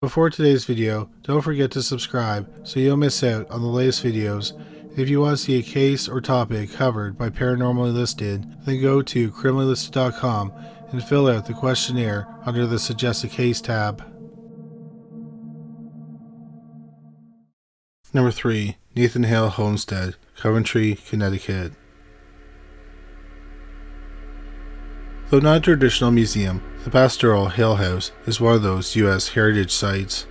Before today's video, don't forget to subscribe so you don't miss out on the latest videos. If you want to see a case or topic covered by Paranormally Listed, then go to criminallylisted.com and fill out the questionnaire under the Suggest a Case tab. Number 3. Nathan Hale Homestead, Coventry, Connecticut. Though not a traditional museum, the pastoral Hale House is one of those U.S. heritage sites.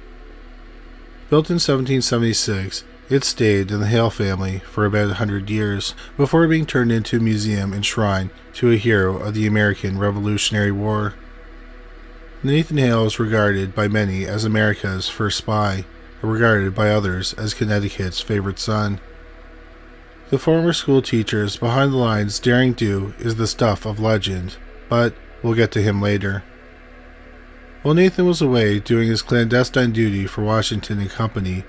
Built in 1776, it stayed in the Hale family for about 100 years before being turned into a museum and shrine to a hero of the American Revolutionary War. Nathan Hale is regarded by many as America's first spy, and regarded by others as Connecticut's favorite son. The former school teacher's behind the lines daring do is the stuff of legend, but we'll get to him later. While Nathan was away doing his clandestine duty for Washington and Company,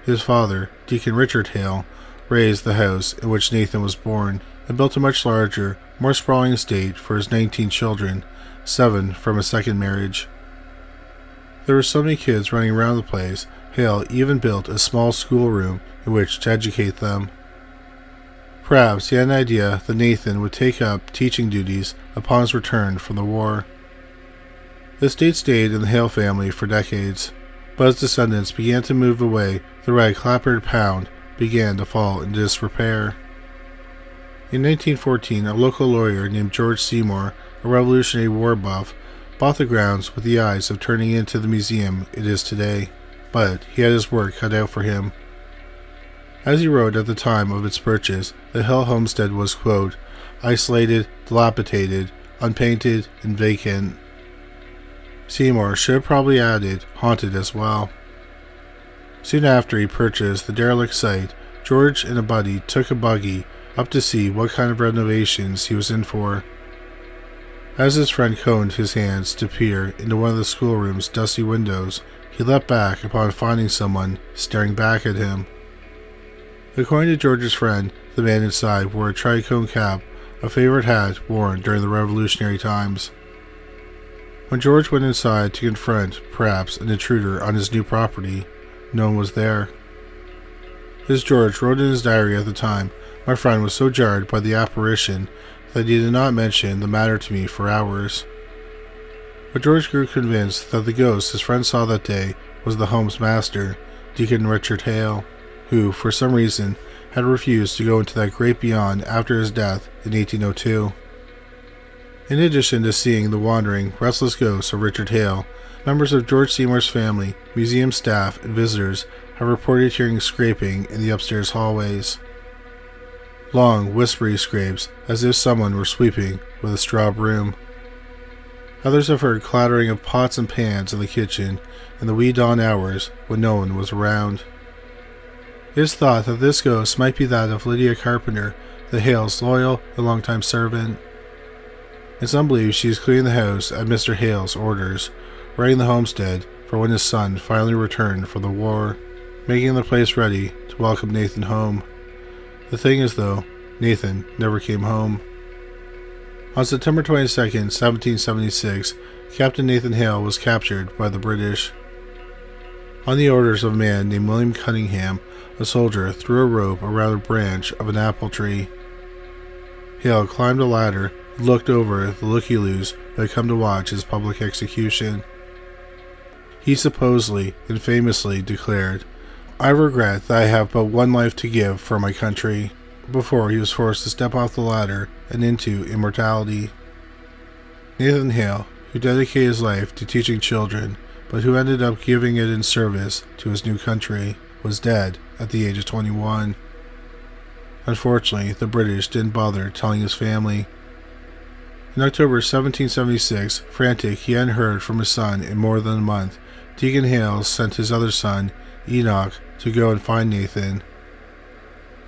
his father, Deacon Richard Hale, raised the house in which Nathan was born and built a much larger, more sprawling estate for his 19 children, 7 from a second marriage. There were so many kids running around the place, Hale even built a small schoolroom in which to educate them. Perhaps he had an idea that Nathan would take up teaching duties upon his return from the war. The estate stayed in the Hale family for decades, but as descendants began to move away, the red clapboard pound began to fall into disrepair. In 1914, a local lawyer named George Seymour, a Revolutionary War buff, bought the grounds with the eyes of turning it into the museum it is today, but he had his work cut out for him. As he wrote at the time of its purchase, the Hale homestead was, quote, isolated, dilapidated, unpainted, and vacant. Seymour should have probably added haunted as well. Soon after he purchased the derelict site, George and a buddy took a buggy up to see what kind of renovations he was in for. As his friend coned his hands to peer into one of the schoolroom's dusty windows, he leapt back upon finding someone staring back at him. According to George's friend, the man inside wore a tricone cap, a favorite hat worn during the Revolutionary times. When George went inside to confront, perhaps, an intruder on his new property, no one was there. As George wrote in his diary at the time, my friend was so jarred by the apparition that he did not mention the matter to me for hours. But George grew convinced that the ghost his friend saw that day was the home's master, Deacon Richard Hale, who, for some reason, had refused to go into that great beyond after his death in 1802. In addition to seeing the wandering, restless ghosts of Richard Hale, members of George Seymour's family, museum staff, and visitors have reported hearing scraping in the upstairs hallways. Long, whispery scrapes, as if someone were sweeping with a straw broom. Others have heard clattering of pots and pans in the kitchen in the wee dawn hours when no one was around. It is thought that this ghost might be that of Lydia Carpenter, the Hale's loyal and longtime servant. And some believe she is cleaning the house at Mr. Hale's orders, readying the homestead for when his son finally returned from the war, making the place ready to welcome Nathan home. The thing is, though, Nathan never came home. On September 22, 1776, Captain Nathan Hale was captured by the British. On the orders of a man named William Cunningham, a soldier threw a rope around a branch of an apple tree. Hale climbed a ladder and looked over the looky-loos who had come to watch his public execution. He supposedly and famously declared, "I regret that I have but one life to give for my country," before he was forced to step off the ladder and into immortality. Nathan Hale, who dedicated his life to teaching children, but who ended up giving it in service to his new country, was dead at the age of 21. Unfortunately, the British didn't bother telling his family. In October 1776, frantic he hadn't heard from his son in more than a month, Deacon Hale sent his other son, Enoch, to go and find Nathan.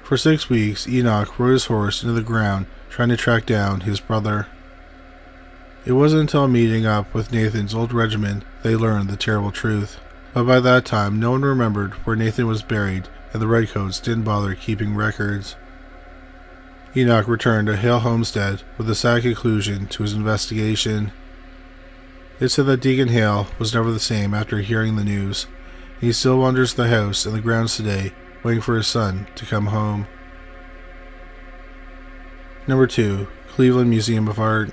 For 6 weeks, Enoch rode his horse into the ground, trying to track down his brother. It wasn't until meeting up with Nathan's old regiment they learned the terrible truth. But by that time, no one remembered where Nathan was buried, and the Redcoats didn't bother keeping records. Enoch returned to Hale Homestead with a sad conclusion to his investigation. It said that Deacon Hale was never the same after hearing the news. He still wanders the house and the grounds today, waiting for his son to come home. Number 2. Cleveland Museum of Art.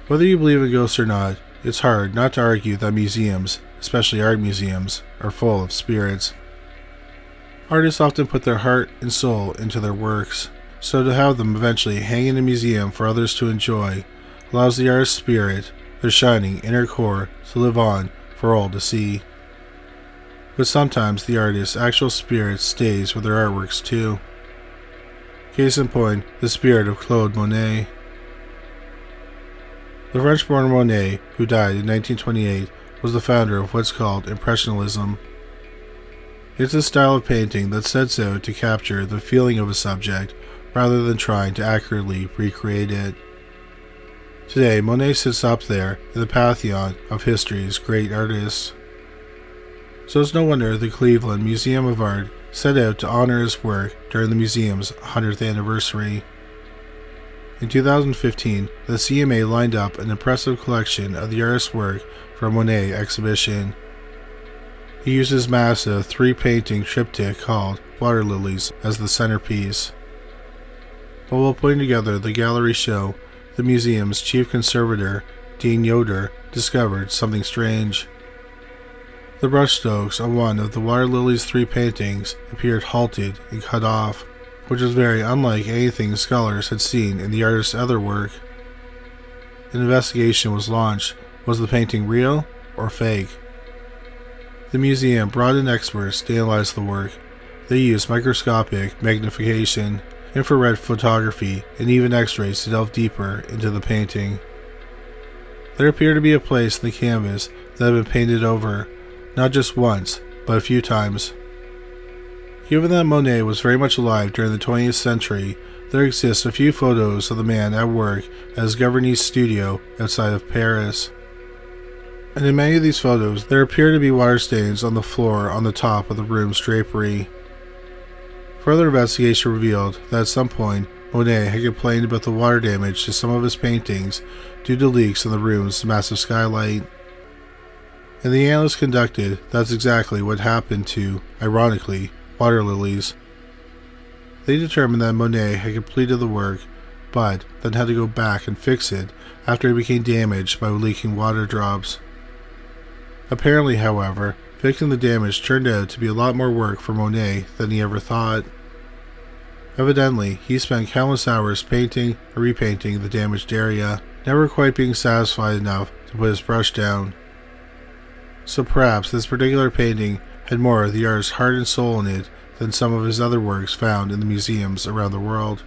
Whether you believe in ghosts or not, it's hard not to argue that museums, especially art museums, are full of spirits. Artists often put their heart and soul into their works, so to have them eventually hang in a museum for others to enjoy allows the artist's spirit, their shining inner core, to live on for all to see. But sometimes the artist's actual spirit stays with their artworks too. Case in point, the spirit of Claude Monet. The French-born Monet, who died in 1928, was the founder of what's called Impressionism. It's a style of painting that sets out to capture the feeling of a subject rather than trying to accurately recreate it. Today, Monet sits up there in the pantheon of history's great artists. So it's no wonder the Cleveland Museum of Art set out to honor his work during the museum's 100th anniversary. In 2015, the CMA lined up an impressive collection of the artist's work for a Monet exhibition. He used his massive 3-painting triptych called Water Lilies as the centerpiece. But while putting together the gallery show, the museum's chief conservator, Dean Yoder, discovered something strange. The brushstrokes on one of the Water Lilies' 3 paintings appeared halted and cut off, which was very unlike anything scholars had seen in the artist's other work. An investigation was launched. Was the painting real or fake? The museum brought in experts to analyze the work. They used microscopic magnification, infrared photography, and even X-rays to delve deeper into the painting. There appeared to be a place in the canvas that had been painted over, not just once, but a few times. Given that Monet was very much alive during the 20th century, there exist a few photos of the man at work at his Governese studio outside of Paris. And in many of these photos, there appear to be water stains on the floor on the top of the room's drapery. Further investigation revealed that at some point, Monet had complained about the water damage to some of his paintings due to leaks in the room's massive skylight. And the analysts conducted, that's exactly what happened to, ironically, Water Lilies. They determined that Monet had completed the work, but then had to go back and fix it after it became damaged by leaking water drops. Apparently, however, fixing the damage turned out to be a lot more work for Monet than he ever thought. Evidently, he spent countless hours painting and repainting the damaged area, never quite being satisfied enough to put his brush down. So perhaps this particular painting had more of the artist's heart and soul in it than some of his other works found in the museums around the world.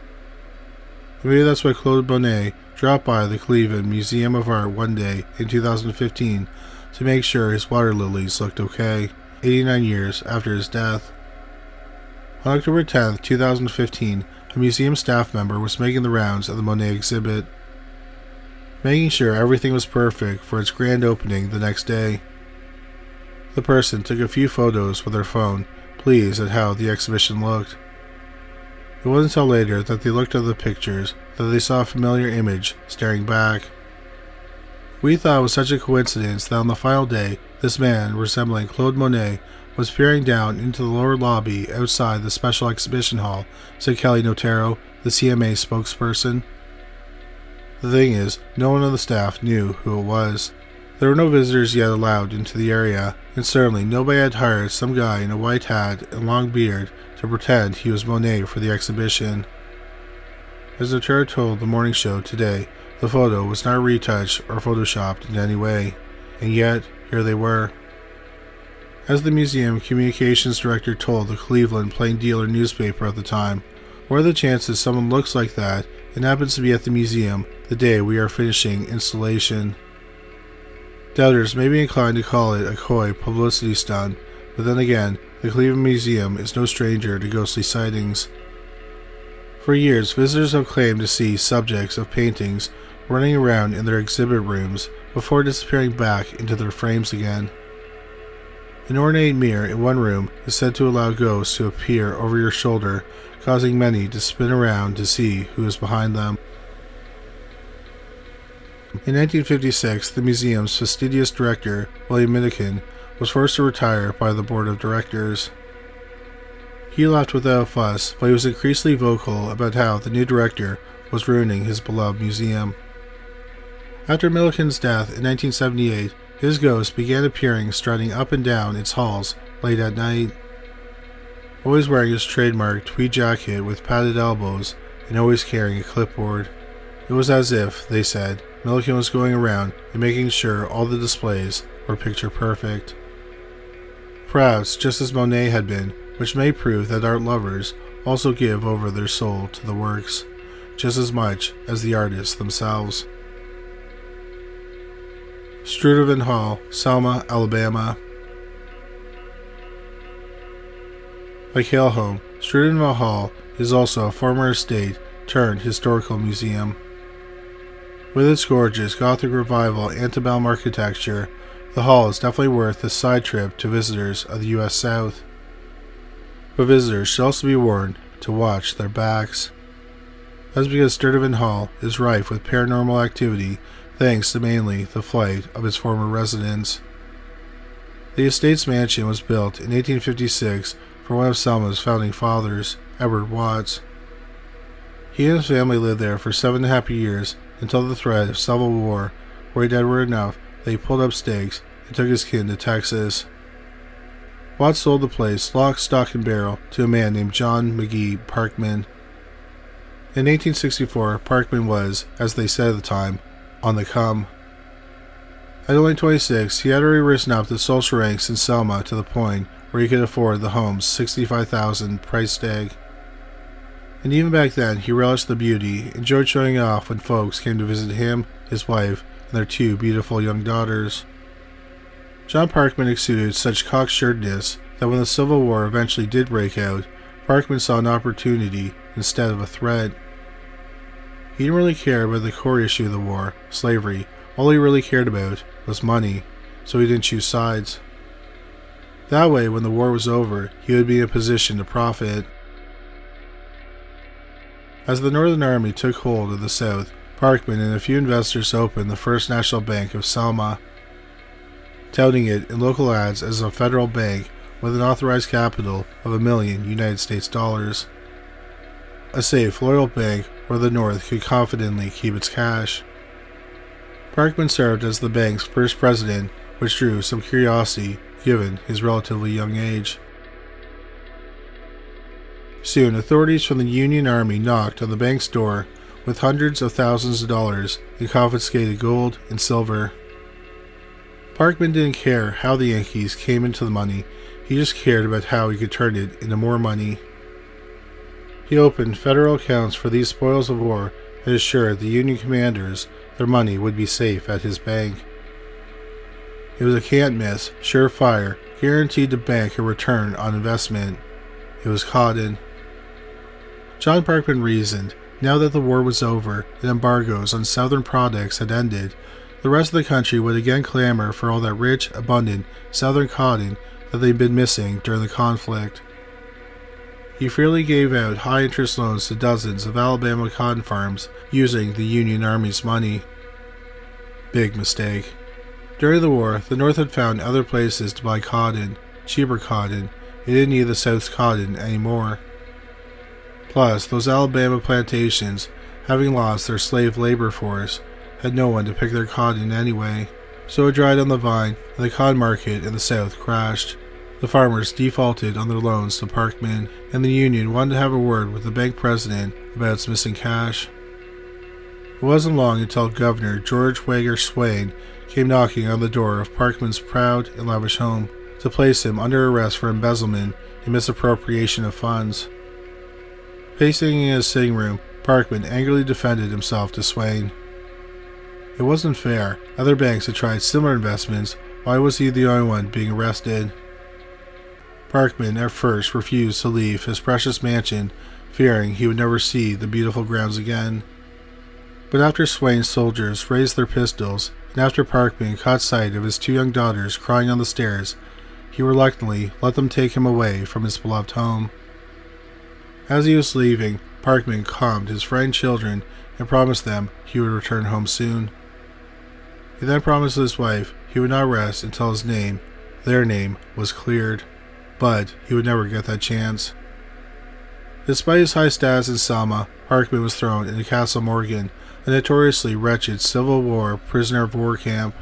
And maybe that's why Claude Monet dropped by the Cleveland Museum of Art one day in 2015 to make sure his water lilies looked okay, 89 years after his death. On October 10, 2015, a museum staff member was making the rounds of the Monet exhibit, making sure everything was perfect for its grand opening the next day. The person took a few photos with their phone, pleased at how the exhibition looked. It wasn't until later that they looked at the pictures that they saw a familiar image staring back. We thought it was such a coincidence that on the final day, this man, resembling Claude Monet, was peering down into the lower lobby outside the special exhibition hall, said Kelly Notaro, the CMA spokesperson. The thing is, no one on the staff knew who it was. There were no visitors yet allowed into the area, and certainly nobody had hired some guy in a white hat and long beard to pretend he was Monet for the exhibition. As Notaro told the morning show today, the photo was not retouched or photoshopped in any way, and yet here they were. As the museum communications director told the Cleveland Plain Dealer newspaper at the time, what are the chances someone looks like that and happens to be at the museum the day we are finishing installation? Doubters may be inclined to call it a coy publicity stunt, but then again, the Cleveland Museum is no stranger to ghostly sightings. For years, visitors have claimed to see subjects of paintings running around in their exhibit rooms before disappearing back into their frames again. An ornate mirror in one room is said to allow ghosts to appear over your shoulder, causing many to spin around to see who is behind them. In 1956, the museum's fastidious director, William Milliken, was forced to retire by the board of directors. He left without a fuss, but he was increasingly vocal about how the new director was ruining his beloved museum. After Milliken's death in 1978, his ghost began appearing strutting up and down its halls late at night. Always wearing his trademark tweed jacket with padded elbows and always carrying a clipboard. It was as if, they said, Milliken was going around and making sure all the displays were picture perfect. Perhaps just as Monet had been, which may prove that art lovers also give over their soul to the works, just as much as the artists themselves. Sturtevant Hall, Selma, Alabama. Like Hale home, Sturtevant Hall is also a former estate turned historical museum. With its gorgeous Gothic Revival antebellum architecture, the hall is definitely worth a side trip to visitors of the U.S. South. But visitors should also be warned to watch their backs. That's because Sturtevant Hall is rife with paranormal activity thanks to mainly the flight of its former residents. The estate's mansion was built in 1856 for one of Selma's founding fathers, Edward Watts. He and his family lived there for 7.5 years until the threat of civil war worried Edward enough that he pulled up stakes and took his kin to Texas. Watts sold the place lock, stock, and barrel to a man named John McGee Parkman. In 1864, Parkman was, as they said at the time, on the come. At only 26, he had already risen up the social ranks in Selma to the point where he could afford the home's $65,000 price tag. And even back then, he relished the beauty, enjoyed showing off when folks came to visit him, his wife, and their 2 beautiful young daughters. John Parkman exuded such cocksuredness that when the Civil War eventually did break out, Parkman saw an opportunity instead of a threat. He didn't really care about the core issue of the war, slavery. All he really cared about was money, so he didn't choose sides. That way, when the war was over, he would be in a position to profit. As the Northern Army took hold of the South, Parkman and a few investors opened the First National Bank of Selma, touting it in local ads as a federal bank with an authorized capital of $1 million United States dollars. A safe, loyal bank where the North could confidently keep its cash. Parkman served as the bank's first president, which drew some curiosity given his relatively young age. Soon, authorities from the Union Army knocked on the bank's door with hundreds of thousands of dollars in confiscated gold and silver. Parkman didn't care how the Yankees came into the money, he just cared about how he could turn it into more money. He opened federal accounts for these spoils of war and assured the Union commanders their money would be safe at his bank. It was a can't-miss, surefire, guaranteed the bank a return on investment. It was cotton. John Parkman reasoned, now that the war was over and embargoes on Southern products had ended, the rest of the country would again clamor for all that rich, abundant Southern cotton that they'd been missing during the conflict. He freely gave out high-interest loans to dozens of Alabama cotton farms using the Union Army's money. Big mistake. During the war, the North had found other places to buy cotton, cheaper cotton. It didn't need the South's cotton anymore. Plus, those Alabama plantations, having lost their slave labor force, had no one to pick their cotton anyway, so it dried on the vine and the cotton market in the South crashed. The farmers defaulted on their loans to Parkman, and the Union wanted to have a word with the bank president about its missing cash. It wasn't long until Governor George Wager Swain came knocking on the door of Parkman's proud and lavish home to place him under arrest for embezzlement and misappropriation of funds. Pacing in his sitting room, Parkman angrily defended himself to Swain. It wasn't fair. Other banks had tried similar investments. Why was he the only one being arrested? Parkman at first refused to leave his precious mansion, fearing he would never see the beautiful grounds again. But after Swain's soldiers raised their pistols, and after Parkman caught sight of his 2 young daughters crying on the stairs, he reluctantly let them take him away from his beloved home. As he was leaving, Parkman calmed his frightened children and promised them he would return home soon. He then promised his wife he would not rest until their name, was cleared. But he would never get that chance. Despite his high status in Selma, Parkman was thrown into Castle Morgan, a notoriously wretched Civil War prisoner of war camp.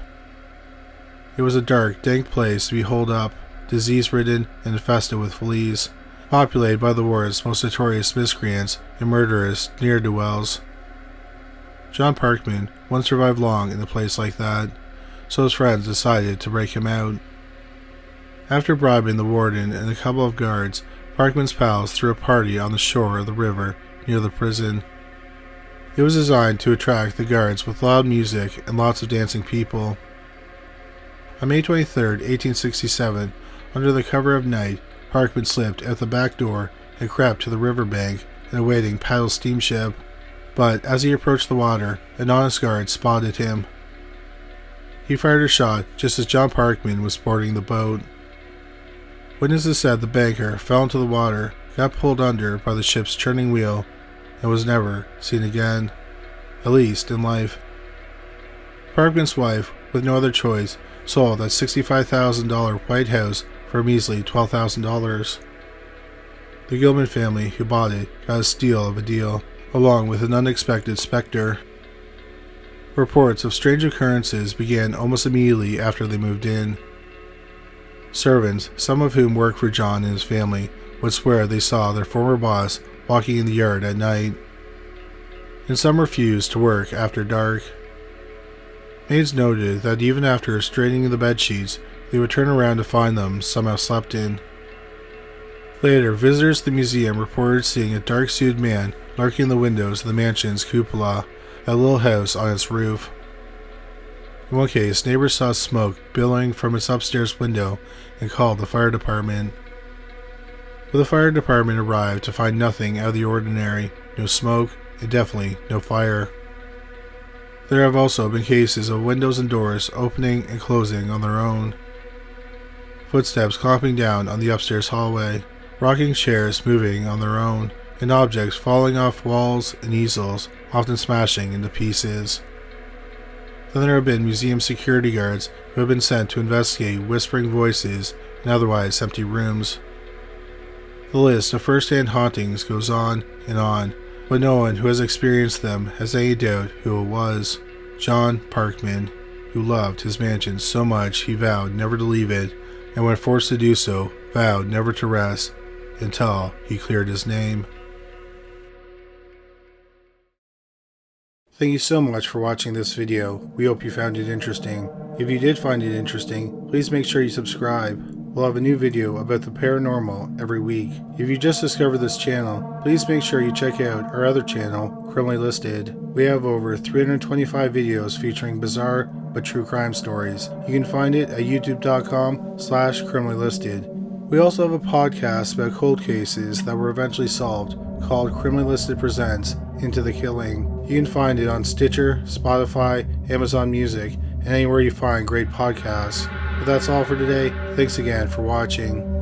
It was a dark, dank place to be holed up, disease-ridden and infested with fleas, populated by the war's most notorious miscreants and murderous ne'er-do-wells. John Parkman wouldn't survive long in a place like that, so his friends decided to break him out. After bribing the warden and a couple of guards, Parkman's pals threw a party on the shore of the river near the prison. It was designed to attract the guards with loud music and lots of dancing people. On May 23, 1867, under the cover of night, Parkman slipped out the back door and crept to the riverbank, an awaiting paddle steamship. But as he approached the water, an honest guard spotted him. He fired a shot just as John Parkman was boarding the boat. Witnesses said the banker fell into the water, got pulled under by the ship's churning wheel, and was never seen again, at least in life. Parkman's wife, with no other choice, sold that $65,000 White House for a measly $12,000. The Gilman family who bought it got a steal of a deal, along with an unexpected specter. Reports of strange occurrences began almost immediately after they moved in. Servants, some of whom worked for John and his family, would swear they saw their former boss walking in the yard at night, and some refused to work after dark. Maids noted that even after straightening the bedsheets, they would turn around to find them somehow slept in. Later, visitors to the museum reported seeing a dark-suited man lurking in the windows of the mansion's cupola, a little house on its roof. In one case, neighbors saw smoke billowing from its upstairs window and called the fire department. But the fire department arrived to find nothing out of the ordinary, no smoke, and definitely no fire. There have also been cases of windows and doors opening and closing on their own, footsteps clomping down on the upstairs hallway, rocking chairs moving on their own, and objects falling off walls and easels, often smashing into pieces. Then there have been museum security guards who have been sent to investigate whispering voices in otherwise empty rooms. The list of first-hand hauntings goes on, but no one who has experienced them has any doubt who it was. John Parkman, who loved his mansion so much he vowed never to leave it, and when forced to do so, vowed never to rest until he cleared his name. Thank you so much for watching this video. We hope you found it interesting. If you did find it interesting, please make sure you subscribe. We'll have a new video about the paranormal every week. If you just discovered this channel, please make sure you check out our other channel, Criminally Listed. We have over 325 videos featuring bizarre but true crime stories. You can find it at youtube.com/criminallylisted. We also have a podcast about cold cases that were eventually solved called Criminally Listed Presents Into the Killing. You can find it on Stitcher, Spotify, Amazon Music, and anywhere you find great podcasts. But that's all for today. Thanks again for watching.